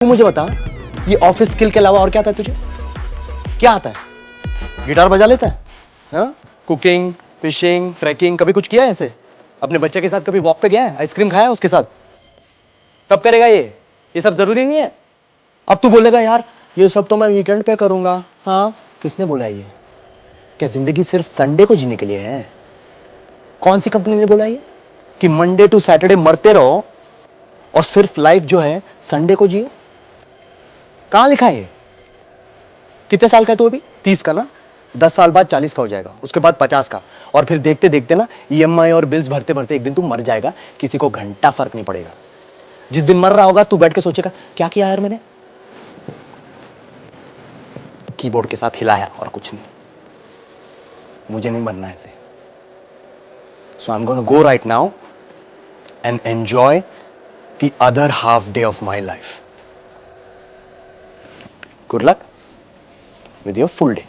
तू मुझे बता, ये ऑफिस स्किल के अलावा और क्या आता है तुझे? क्या आता है? गिटार बजा लेता है? हाँ? कुकिंग, फिशिंग, ट्रैकिंग, कभी कुछ किया है ऐसे? अपने बच्चे के साथ कभी वॉक पे गया है? आइसक्रीम खाया है उसके साथ? कब करेगा ये सब जरूरी नहीं है। अब तू बोलेगा यार ये सब तो मैं वीकेंड पे करूंगा। हाँ, किसने बोला ये? क्या जिंदगी सिर्फ संडे को जीने के लिए है? कौन सी कंपनी ने बोला ये कि मंडे टू सैटरडे मरते रहो और सिर्फ लाइफ जो है संडे को जियो? कहां लिखा है ये? कितने साल का है तू अभी? 30 का ना? 10 साल बाद 40 का हो जाएगा, उसके बाद 50 का, और फिर देखते देखते ना ईएमआई और बिल्स भरते भरते एक दिन तू मर जाएगा। किसी को घंटा फर्क नहीं पड़ेगा। जिस दिन मर रहा होगा तू बैठ के सोचेगा क्या किया यार मैंने? कीबोर्ड के साथ हिलाया और कुछ नहीं। मुझे नहीं मरना ऐसे। So I am gonna go right now and enjoy the other half day of my life. Good luck with your full day.